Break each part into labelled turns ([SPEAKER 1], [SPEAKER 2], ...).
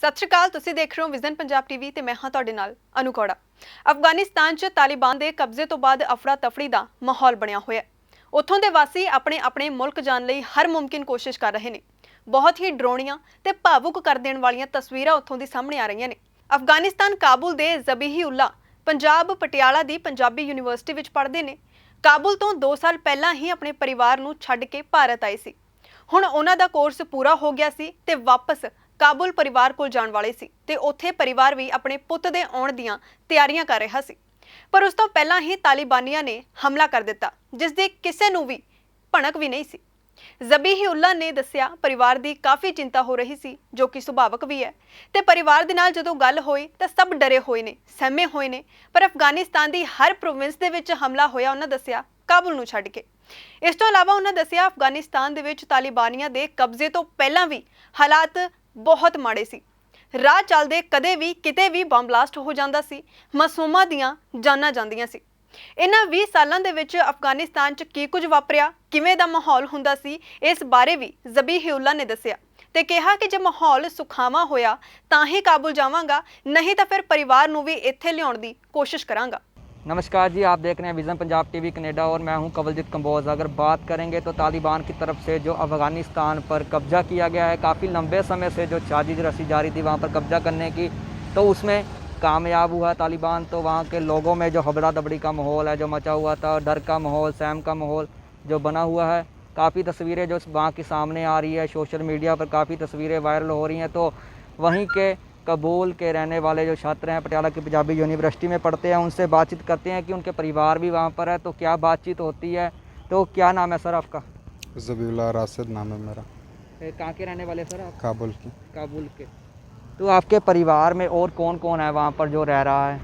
[SPEAKER 1] सत श्री अकाल। तुसीं देख रहे हो विजन पंजाब टीवी ते मैं हाँ तुहाडे नाल अनु कौड़ा। अफगानिस्तान च तालिबान के कब्जे तो बाद अफड़ा तफड़ी का माहौल बनया होया। उत्थों के वासी अपने अपने मुल्क जाने लई हर मुमकिन कोशिश कर रहे हैं। बहुत ही डरावनियां ते भावुक कर देने वालियां तस्वीरां उत्थों दी सामने आ रही ने। अफगानिस्तान काबुल दे ज़बीही उल्ला पंजाब पटियाला दी पंजाबी यूनीवर्सिटी विच पढ़दे ने। काबुल तो 2 साल पहला ही अपने परिवार नूं छड्ड के भारत आए सी। हुण उन्हां दा कोर्स पूरा हो गया सी ते वापस काबुल परिवार कोल जाण वाले सी ते उत्थे परिवार भी अपने पुੱਤ दे आउण दीआं तैयारियां कर रहा सी। पर उस तो पहला ही तालिबानियां ने हमला कर दिता जिस दी किसे नूं भी भणक भी नहीं सी। ज़बीही उल्ला ने दस्सिया परिवार दी काफ़ी चिंता हो रही सी, जो कि सुभावक भी है। ते परिवार दे नाल जदों गल होई तां सब डरे होए ने, सहमे होए ने। पर अफगानिस्तान दी हर प्रोविंस दे विच हमला होया उन्हां दस्सिया काबुल नूं छड्ड के। इस तो इलावा उन्हां दस्सिया अफगानिस्तान दे विच तालिबानियां दे कब्जे तो पहलां भी हालात बहुत माड़े सी। राह चलदे कदे भी किते भी बम ब्लास्ट हो जांदा सी, मासूमां दीआं जानां जांदियां सी। इन्हां 20 सालां दे विच अफगानिस्तान च की कुछ वापरिया, किवें दा माहौल हुंदा सी, इस बारे भी ज़बीही उल्ला ने दस्सिया ते कहा कि जे माहौल सुखावां होया तां ही काबुल जावांगा, नहीं तां फिर परिवार नूं भी इत्थे लियाउण दी कोशिश करांगा।
[SPEAKER 2] नमस्कार जी, आप देख रहे हैं विज़न पंजाब टीवी कनेडा और मैं हूं कवलजीत कंबोज। अगर बात करेंगे तो तालिबान की तरफ से जो अफ़गानिस्तान पर कब्ज़ा किया गया है, काफ़ी लंबे समय से जो साजिश रची जा रही थी वहां पर कब्ज़ा करने की, तो उसमें कामयाब हुआ तालिबान। तो वहां के लोगों में जो हबड़ा दबड़ी का माहौल है जो मचा हुआ था, डर का माहौल, सहम का माहौल जो बना हुआ है, काफ़ी तस्वीरें जो वहाँ की सामने आ रही है, सोशल मीडिया पर काफ़ी तस्वीरें वायरल हो रही हैं। तो वहीं के काबुल के रहने वाले जो छात्र हैं, पटियाला की पंजाबी यूनिवर्सिटी में पढ़ते हैं, उनसे बातचीत करते हैं कि उनके परिवार भी वहाँ पर है। तो क्या बातचीत होती है। तो क्या नाम है सर आपका?
[SPEAKER 3] ज़बीउल्लाह राशिद नाम है मेरा।
[SPEAKER 2] कहाँ के रहने वाले सर आप?
[SPEAKER 3] काबुल की।
[SPEAKER 2] काबुल के। तो आपके परिवार में और कौन कौन है वहाँ पर जो रह रहा है?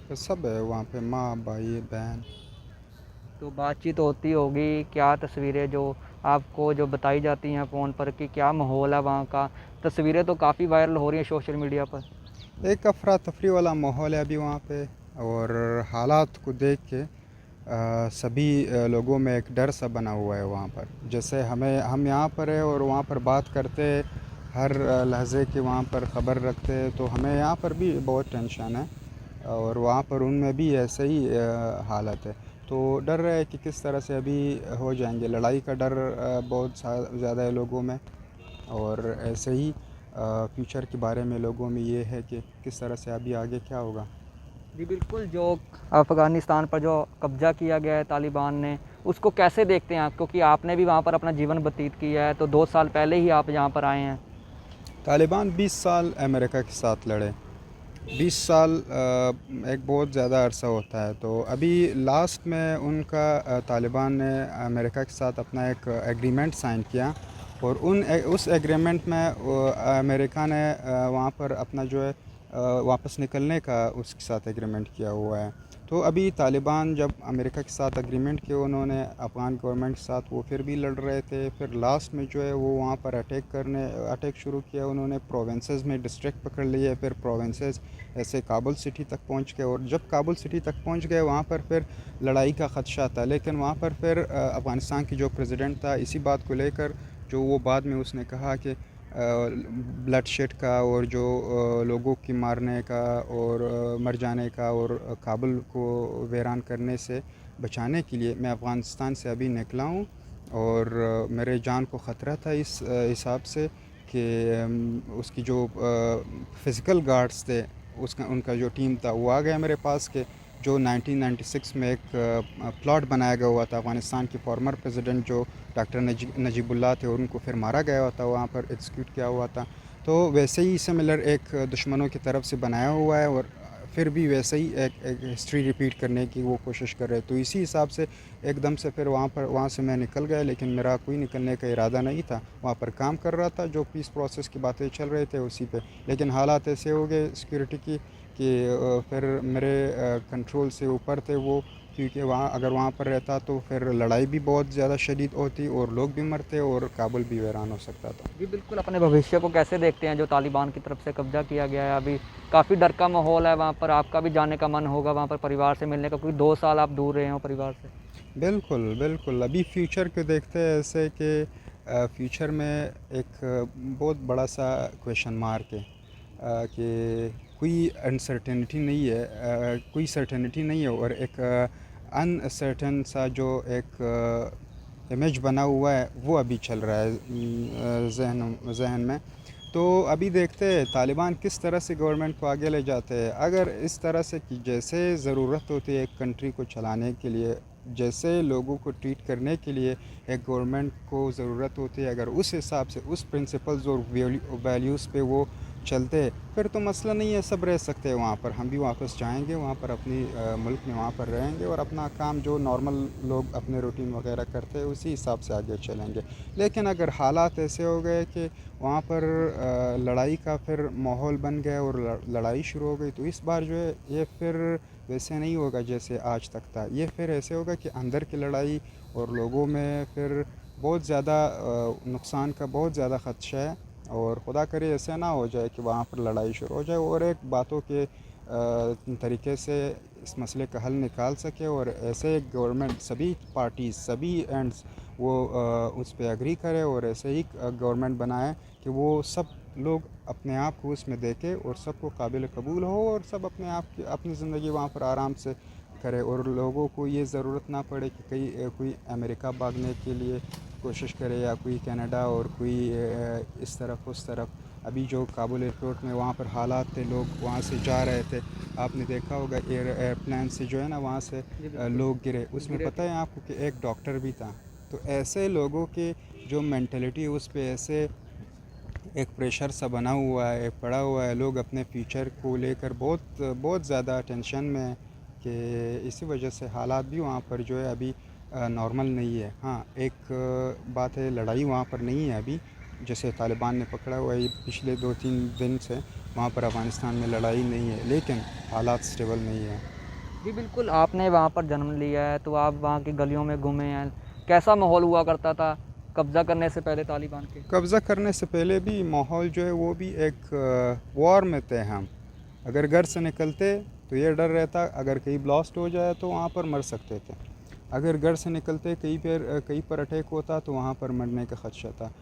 [SPEAKER 3] तो सब है वहाँ पे, माँ, भाई, बहन।
[SPEAKER 2] तो बातचीत होती होगी, क्या तस्वीरें जो आपको जो बताई जाती हैं फ़ोन पर कि क्या माहौल है वहाँ का? तस्वीरें तो काफ़ी वायरल हो रही हैं सोशल मीडिया पर।
[SPEAKER 3] एक अफरा तफरी वाला माहौल है अभी वहाँ पे, और हालात को देख के सभी लोगों में एक डर सा बना हुआ है वहाँ पर। जैसे हम यहाँ पर है और वहाँ पर बात करते, हर लहजे की वहाँ पर ख़बर रखते, तो हमें यहाँ पर भी बहुत टेंशन है और वहाँ पर उनमें भी ऐसे ही हालत है। तो डर है कि किस तरह से अभी हो जाएंगे। लड़ाई का डर बहुत ज़्यादा है लोगों में, और ऐसे ही फ्यूचर के बारे में लोगों में ये है कि किस तरह से अभी आगे क्या होगा।
[SPEAKER 2] जी बिल्कुल, जो अफ़गानिस्तान पर जो कब्ज़ा किया गया है तालिबान ने, उसको कैसे देखते हैं आप? क्योंकि आपने भी वहाँ पर अपना जीवन व्यतीत किया है, तो 2 साल पहले ही आप यहाँ पर आए हैं।
[SPEAKER 3] तालिबान 20 साल अमेरिका के साथ लड़े। 20 साल एक बहुत ज़्यादा अरसा होता है। तो अभी लास्ट में उनका तालिबान ने अमेरिका के साथ अपना एक एग्रीमेंट साइन किया, और उस एग्रीमेंट में अमेरिका ने वहाँ पर अपना जो है वापस निकलने का उसके साथ एग्रीमेंट किया हुआ है। तो अभी तालिबान जब अमेरिका के साथ एग्रीमेंट किया उन्होंने अफ़गान गवर्नमेंट के साथ, वो फिर भी लड़ रहे थे। फिर लास्ट में जो है वो वहाँ पर अटैक शुरू किया उन्होंने। प्रोविंसेस में डिस्ट्रिक्ट पकड़ लिए, फिर प्रोविंसेस ऐसे काबुल सिटी तक पहुँच गए, और जब काबुल सिटी तक पहुँच गए वहाँ पर फिर लड़ाई का ख़दशा था। लेकिन वहाँ पर फिर अफ़गानिस्तान की जो प्रेसिडेंट था, इसी बात को लेकर जो वो बाद में उसने कहा कि ब्लड शेड का और जो लोगों की मारने का और मर जाने का और काबुल को वीरान करने से बचाने के लिए मैं अफ़गानिस्तान से अभी निकला हूँ। और मेरे जान को ख़तरा था इस हिसाब से कि उसकी जो फ़िज़िकल गार्ड्स थे, उसका उनका जो टीम था वो आ गया मेरे पास के जो 1996 में एक प्लॉट बनाया गया हुआ था। अफ़गानिस्तान के फॉर्मर प्रेसिडेंट जो डॉक्टर नजीबुल्लाह थे, और उनको फिर मारा गया हुआ था, वहाँ पर एग्जीक्यूट किया हुआ था। तो वैसे ही सिमिलर एक दुश्मनों की तरफ से बनाया हुआ है, और फिर भी वैसे ही एक हिस्ट्री रिपीट करने की वो कोशिश कर रहे हैं। तो इसी हिसाब से एकदम से फिर वहाँ से मैं निकल गया, लेकिन मेरा कोई निकलने का इरादा नहीं था। वहाँ पर काम कर रहा था, जो पीस प्रोसेस की बातें चल रहे थे उसी पे। लेकिन हालात ऐसे हो गए सिक्योरिटी की कि फिर मेरे कंट्रोल से ऊपर थे वो, क्योंकि अगर वहाँ पर रहता तो फिर लड़ाई भी बहुत ज़्यादा शदीद होती और लोग भी मरते और काबुल भी वीरान हो सकता था।
[SPEAKER 2] जी बिल्कुल, अपने भविष्य को कैसे देखते हैं जो तालिबान की तरफ से कब्ज़ा किया गया है? अभी काफ़ी डर का माहौल है वहाँ पर, आपका भी जाने का मन होगा वहाँ पर परिवार से मिलने का, क्योंकि 2 साल आप दूर रहे हो परिवार से।
[SPEAKER 3] बिल्कुल, बिल्कुल। अभी फ्यूचर को देखते हैं ऐसे कि फ्यूचर में एक बहुत बड़ा सा क्वेश्चन मार्क है। कि कोई अनसर्टेनिटी नहीं है, कोई सर्टेनिटी नहीं है, और एक अनसर्टन सा जो एक इमेज बना हुआ है वो अभी चल रहा है जहन में। तो अभी देखते हैं तालिबान किस तरह से गवर्नमेंट को आगे ले जाते हैं। अगर इस तरह से कि जैसे ज़रूरत होती है एक कंट्री को चलाने के लिए, जैसे लोगों को ट्रीट करने के लिए एक गवर्नमेंट को ज़रूरत होती है, अगर उस हिसाब से उस प्रिंसिपल्स और वैल्यूज़ पे वो चलते फिर तो मसला नहीं है, सब रह सकते हैं वहाँ पर। हम भी वापस जाएंगे वहाँ पर, अपनी मुल्क में वहाँ पर रहेंगे और अपना काम जो नॉर्मल लोग अपने रूटीन वगैरह करते हैं उसी हिसाब से आगे चलेंगे। लेकिन अगर हालात ऐसे हो गए कि वहाँ पर लड़ाई का फिर माहौल बन गया और लड़ाई शुरू हो गई, तो इस बार जो है ये फिर वैसे नहीं होगा जैसे आज तक था। ये फिर ऐसे होगा कि अंदर की लड़ाई और लोगों में फिर बहुत ज़्यादा नुकसान का बहुत ज़्यादा ख़दशा है। और खुदा करे ऐसे ना हो जाए कि वहाँ पर लड़ाई शुरू हो जाए और एक बातों के तरीके से इस मसले का हल निकाल सके, और ऐसे एक गवर्नमेंट सभी पार्टीज़ सभी एंड्स वो उस पर एग्री करे और ऐसे ही गवर्नमेंट बनाए कि वो सब लोग अपने आप को उसमें देखे और सबको काबिल कबूल हो और सब अपने आप की अपनी ज़िंदगी वहाँ पर आराम से करे, और लोगों को ये ज़रूरत ना पड़े कि कोई अमेरिका भागने के लिए कोशिश करे या कोई कनाडा और कोई इस तरफ उस तरफ। अभी जो काबुल एयरपोर्ट में वहाँ पर हालात थे, लोग वहाँ से जा रहे थे, आपने देखा होगा एयरप्लेन से जो है ना वहाँ से लोग गिरे, उसमें पता है आपको कि एक डॉक्टर भी था। तो ऐसे लोगों के जो मेंटलिटी है उस पर ऐसे एक प्रेशर सा बना हुआ है, पड़ा हुआ है, लोग अपने फ्यूचर को लेकर बहुत बहुत ज़्यादा टेंशन में है कि इसी वजह से हालात भी वहाँ पर जो है अभी नॉर्मल नहीं है। हाँ, एक बात है, लड़ाई वहाँ पर नहीं है अभी, जैसे तालिबान ने पकड़ा हुआ है पिछले 2-3 दिन से वहाँ पर अफ़गानिस्तान में लड़ाई नहीं है, लेकिन हालात स्टेबल नहीं है।
[SPEAKER 2] जी बिल्कुल, आपने वहाँ पर जन्म लिया है तो आप वहाँ की गलियों में घूमे हैं, कैसा माहौल हुआ करता था कब्ज़ा करने से पहले तालिबान के?
[SPEAKER 3] कब्ज़ा करने से पहले भी माहौल जो है वो भी एक वॉर में थे हम। अगर घर से निकलते तो ये डर रहता अगर कहीं ब्लास्ट हो जाए तो वहाँ पर मर सकते थे। अगर घर से निकलते कहीं पर अटैक होता तो वहाँ पर मरने का ख़दशा था।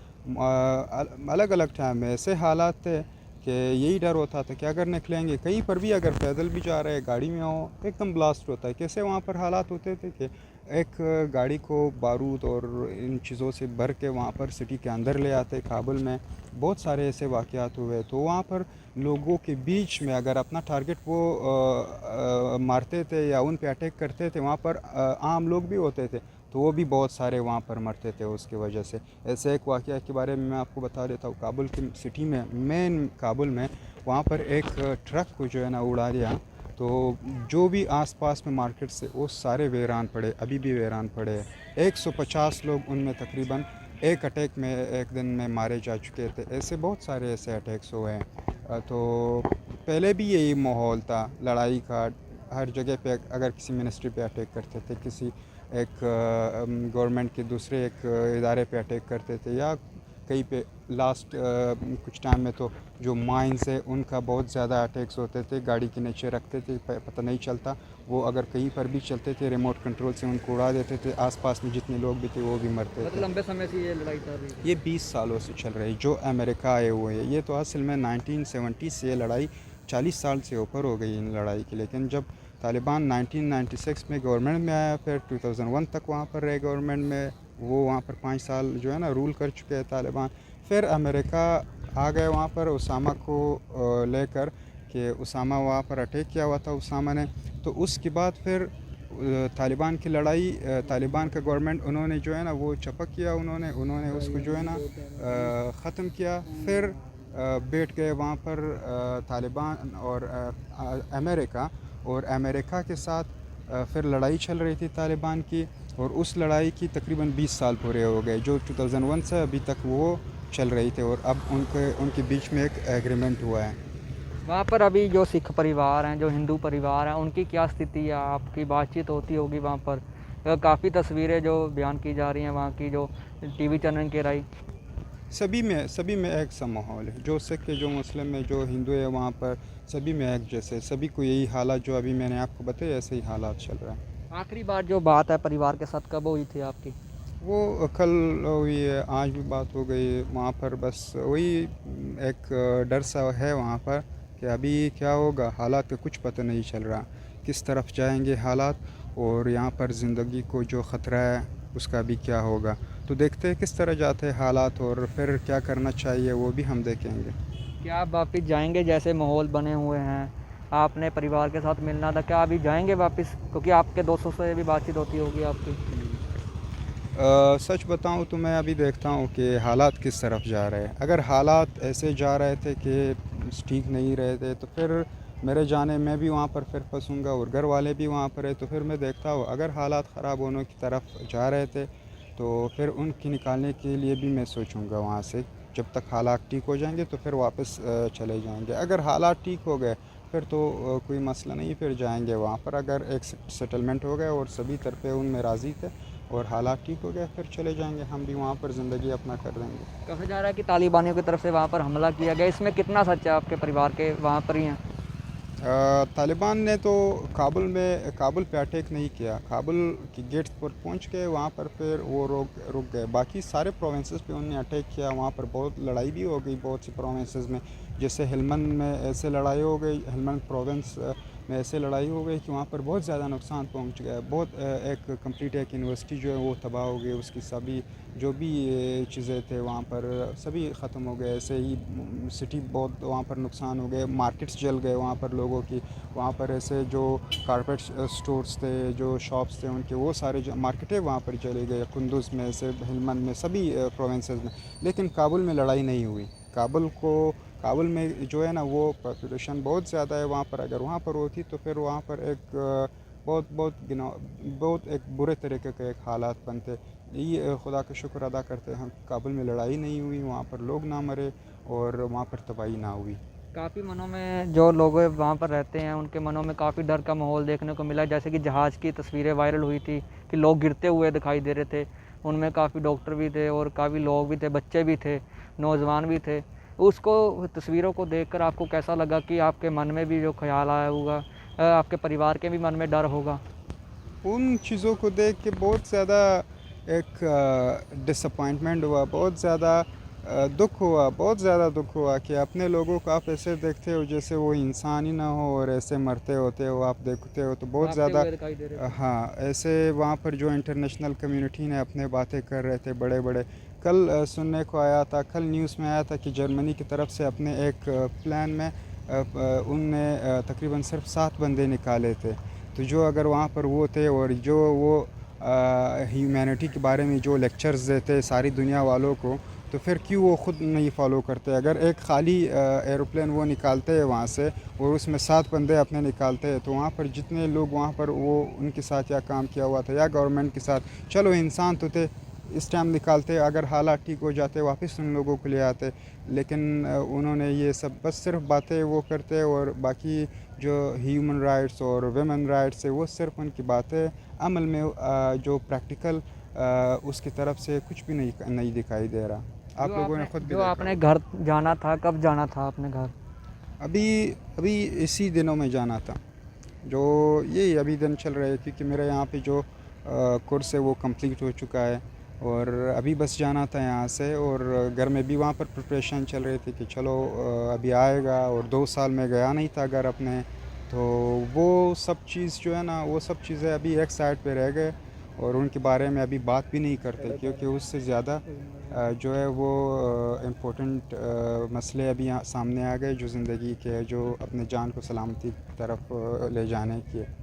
[SPEAKER 3] अलग अलग टाइम में ऐसे हालात थे कि यही डर होता था कि अगर निकलेंगे कहीं पर भी, अगर पैदल भी जा रहे हैं गाड़ी में हो एकदम ब्लास्ट होता है। कैसे वहाँ पर हालात होते थे कि एक गाड़ी को बारूद और इन चीज़ों से भर के वहाँ पर सिटी के अंदर ले आते। काबुल में बहुत सारे ऐसे वाक़यात हुए, तो वहाँ पर लोगों के बीच में अगर अपना टारगेट वो मारते थे या उन पे अटैक करते थे, वहाँ पर आम लोग भी होते थे तो वो भी बहुत सारे वहाँ पर मरते थे उसकी वजह से। ऐसे एक वाक़या के बारे में मैं आपको बता देता हूँ। काबुल की सिटी में, मेन काबुल में, वहाँ पर एक ट्रक को जो है ना उड़ा दिया, तो जो भी आसपास में मार्केट से वो सारे वीरान पड़े, अभी भी वीरान पड़े। 150 लोग उनमें तकरीबन एक अटैक में एक दिन में मारे जा चुके थे। ऐसे बहुत सारे ऐसे अटैक्स हुए हैं। तो पहले भी यही माहौल था लड़ाई का, हर जगह पे अगर किसी मिनिस्ट्री पे अटैक करते थे, किसी एक गवर्नमेंट के दूसरे एक इदारे पे अटैक करते थे, या कहीं पे लास्ट कुछ टाइम में तो जो माइंस है उनका बहुत ज़्यादा अटैक्स होते थे, गाड़ी के नीचे रखते थे, पता नहीं चलता, वो अगर कहीं पर भी चलते थे रिमोट कंट्रोल से उनको उड़ा देते थे, आसपास में जितने लोग भी थे वो भी मरते थे।
[SPEAKER 2] लंबे समय से ये लड़ाई चल रही है?
[SPEAKER 3] ये 20 सालों से चल रही, जो अमेरिका आए हुए हैं। ये तो असल में 1970 से ये लड़ाई 40 साल से ऊपर हो गई इन लड़ाई की। लेकिन जब तालिबान 1996 में गवर्नमेंट में आया, फिर 2001 तक वहाँ पर रहे गवर्नमेंट में, वो वहाँ पर 5 साल जो है ना रूल कर चुके हैं तालिबान। फिर अमेरिका आ गए वहाँ पर उसामा को लेकर, कि उसामा वहाँ पर अटैक किया हुआ था उसामा ने। तो उसके बाद फिर तालिबान की लड़ाई, तालिबान का गवर्नमेंट उन्होंने जो है ना वो चपक किया, उन्होंने उसको जो है ना ख़त्म किया। फिर बैठ गए वहाँ पर तालिबान और अमेरिका, और अमेरिका के साथ फिर लड़ाई चल रही थी तालिबान की, और उस लड़ाई की तकरीबन 20 साल पूरे हो गए, जो 2001 से अभी तक वो चल रही थी। और अब उनके बीच में एक एग्रीमेंट हुआ है।
[SPEAKER 2] वहाँ पर अभी जो सिख परिवार हैं, जो हिंदू परिवार हैं, उनकी क्या स्थिति है? आपकी बातचीत होती होगी वहाँ पर, काफ़ी तस्वीरें जो बयान की जा रही हैं वहाँ की, जो टीवी चैनल के राई,
[SPEAKER 3] सभी में एक सा माहौल है। जो सिख है, जो मुस्लिम है, जो हिंदू है, वहाँ पर सभी में एक जैसे, सभी को यही हालात जो अभी मैंने आपको बताया ऐसे ही हालात चल रहा है।
[SPEAKER 2] आखिरी बार जो बात है परिवार के साथ कब हुई थी आपकी?
[SPEAKER 3] वो कल हुई है, आज भी बात हो गई वहाँ पर। बस वही एक डर सा है वहाँ पर कि अभी क्या होगा, हालात का कुछ पता नहीं चल रहा, किस तरफ जाएंगे हालात, और यहाँ पर ज़िंदगी को जो ख़तरा है उसका भी क्या होगा। तो देखते हैं किस तरह जाते हैं हालात, और फिर क्या करना चाहिए वो भी हम देखेंगे।
[SPEAKER 2] क्या आप वापस जाएंगे? जैसे माहौल बने हुए हैं, आपने परिवार के साथ मिलना था, क्या अभी जाएंगे वापस? क्योंकि आपके दोस्तों से भी बातचीत होती होगी आपकी।
[SPEAKER 3] सच बताऊं तो मैं अभी देखता हूं कि हालात किस तरफ जा रहे हैं। अगर हालात ऐसे जा रहे थे कि ठीक नहीं रहे थे, तो फिर मेरे जाने मैं भी वहां पर फिर फंसूंगा और घर वाले भी वहां पर है। तो फिर मैं देखता हूं, अगर हालात ख़राब होने की तरफ जा रहे थे तो फिर उनकी निकालने के लिए भी मैं सोचूंगा वहां से। जब तक हालात ठीक हो जाएंगे तो फिर वापस चले जाएंगे। अगर हालात ठीक हो गए फिर तो कोई मसला नहीं, फिर जाएंगे वहाँ पर। अगर एक सेटलमेंट हो गया और सभी तरफे उनमें राज़ी थे और हालात ठीक हो गए, फिर चले जाएंगे, हम भी वहाँ पर ज़िंदगी अपना कर देंगे।
[SPEAKER 2] कहा जा रहा है कि तालिबानियों की तरफ से वहाँ पर हमला किया गया, इसमें कितना सच है? आपके परिवार के वहाँ पर ही हैं?
[SPEAKER 3] तालिबान ने तो काबुल पे अटैक नहीं किया। काबुल की गेट्स पर पहुंच गए, वहाँ पर फिर वो रुक गए। बाकी सारे प्रोविंसेस पे उन्होंने अटैक किया। वहाँ पर बहुत लड़ाई भी हो गई बहुत सी प्रोविंसेस में। जैसे हेलमंद में ऐसे लड़ाई हो गई, हेलमंद प्रोविंस में ऐसे लड़ाई हो गई कि वहाँ पर बहुत ज़्यादा नुकसान पहुँच गया। बहुत एक कंप्लीट एक यूनिवर्सिटी जो है वो तबाह हो गई, उसकी सभी जो भी चीज़ें थे वहाँ पर सभी ख़त्म हो गए। ऐसे ही सिटी बहुत वहाँ पर नुकसान हो गए, मार्केट्स जल गए वहाँ पर लोगों की। वहाँ पर ऐसे जो कारपेट स्टोर्स थे, जो शॉप्स थे उनके, वो सारे जो मार्केटें वहाँ पर चले गए। कुंदुज में, ऐसे हेलमंद में, सभी प्रोविंसेस में। लेकिन काबुल में लड़ाई नहीं हुई। काबुल में जो है ना, वो पॉपुलेशन बहुत ज़्यादा है वहाँ पर। अगर वहाँ पर होती तो फिर वहाँ पर एक बहुत एक बुरे तरीके के एक हालात बनते। ये खुदा का शुक्र अदा करते हैं हम, काबुल में लड़ाई नहीं हुई, वहाँ पर लोग ना मरे और वहाँ पर तबाही ना हुई।
[SPEAKER 2] काफ़ी मनों में जो लोग वहाँ पर रहते हैं उनके मनों में काफ़ी डर का माहौल देखने को मिला। जैसे कि जहाज़ की तस्वीरें वायरल हुई थी कि लोग गिरते हुए दिखाई दे रहे थे, उनमें काफ़ी डॉक्टर भी थे और काफ़ी लोग भी थे, बच्चे भी थे, नौजवान भी थे। उसको तस्वीरों को देखकर आपको कैसा लगा? कि आपके मन में भी जो ख्याल आया होगा, आपके परिवार के भी मन में डर होगा?
[SPEAKER 3] उन चीज़ों को देख के बहुत ज़्यादा एक डिसअपॉइंटमेंट हुआ, बहुत ज़्यादा दुख हुआ, बहुत ज़्यादा दुख हुआ कि अपने लोगों को आप ऐसे देखते हो जैसे वो इंसान ही ना हो और ऐसे मरते होते हो, आप देखते हो तो बहुत
[SPEAKER 2] भागते
[SPEAKER 3] ज़्यादा।
[SPEAKER 2] हुए दिखाई दे रहे थे।
[SPEAKER 3] हाँ, ऐसे वहाँ पर जो इंटरनेशनल कम्युनिटी ने अपने बातें कर रहे थे बड़े बड़े। कल सुनने को आया था, कल न्यूज़ में आया था कि जर्मनी की तरफ से अपने एक प्लान में उनने तकरीबन सिर्फ 7 बंदे निकाले थे। तो जो अगर वहाँ पर वो थे और जो वो ह्यूमैनिटी के बारे में जो लेक्चर्स देते सारी दुनिया वालों को, तो फिर क्यों वो ख़ुद नहीं फॉलो करते? अगर एक खाली एरोप्लेन वो निकालते हैं वहाँ से और उसमें 7 बंदे अपने निकालते हैं, तो वहाँ पर जितने लोग वहाँ पर वो उनके साथ या काम किया हुआ था या गवर्नमेंट के साथ, चलो इंसान तो थे, इस टाइम निकालते, अगर हालात ठीक हो जाते वापस उन लोगों को ले आते। लेकिन उन्होंने ये सब बस सिर्फ बातें वो करते, और बाकी जो ह्यूमन राइट्स और वेमेन राइट्स है वो सिर्फ उनकी बातें, अमल में जो प्रैक्टिकल उसकी तरफ से कुछ भी नहीं दिखाई दे रहा। आप लोगों ने खुद भी
[SPEAKER 2] जो
[SPEAKER 3] देखा
[SPEAKER 2] आपने
[SPEAKER 3] होगा।
[SPEAKER 2] घर जाना था, कब जाना था आपने घर?
[SPEAKER 3] अभी अभी इसी दिनों में जाना था, जो यही अभी दिन चल रहे हैं, क्योंकि मेरे यहाँ पे जो कोर्स है वो कंप्लीट हो चुका है और अभी बस जाना था यहाँ से। और घर में भी वहाँ पर प्रिपरेशन चल रही थी कि चलो अभी आएगा, और 2 साल में गया नहीं था घर अपने। तो वो सब चीज़ जो है ना, वो सब चीज़ें अभी एक साइड पे रह गए और उनके बारे में अभी बात भी नहीं करते, क्योंकि उससे ज़्यादा जो है वो इम्पोर्टेंट मसले अभी सामने आ गए जो ज़िंदगी के है, जो अपने जान को सलामती की तरफ ले जाने की है।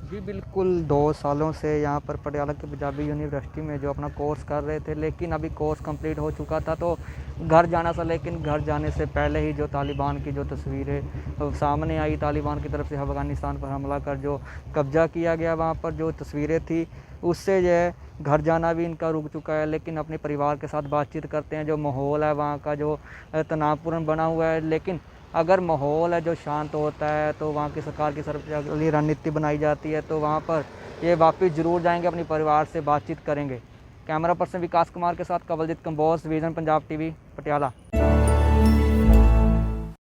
[SPEAKER 2] जी बिल्कुल, 2 सालों से यहाँ पर पटियाला की पंजाबी यूनिवर्सिटी में जो अपना कोर्स कर रहे थे, लेकिन अभी कोर्स कंप्लीट हो चुका था तो घर जाना था। लेकिन घर जाने से पहले ही जो तालिबान की जो तस्वीरें सामने आई, तालिबान की तरफ से अफ़गानिस्तान पर हमला कर जो कब्ज़ा किया गया, वहाँ पर जो तस्वीरें थी, उससे जो है घर जाना भी इनका रुक चुका है। लेकिन अपने परिवार के साथ बातचीत करते हैं, जो माहौल है वहाँ का जो तनावपूर्ण बना हुआ है। लेकिन अगर माहौल है जो शांत होता है तो वहाँ की सरकार की तरफ से अगली रणनीति बनाई जाती है, तो वहाँ पर ये वापस ज़रूर जाएंगे, अपने परिवार से बातचीत करेंगे। कैमरा पर्सन विकास कुमार के साथ कवलजीत कंबोज, विजन पंजाब टीवी, पटियाला।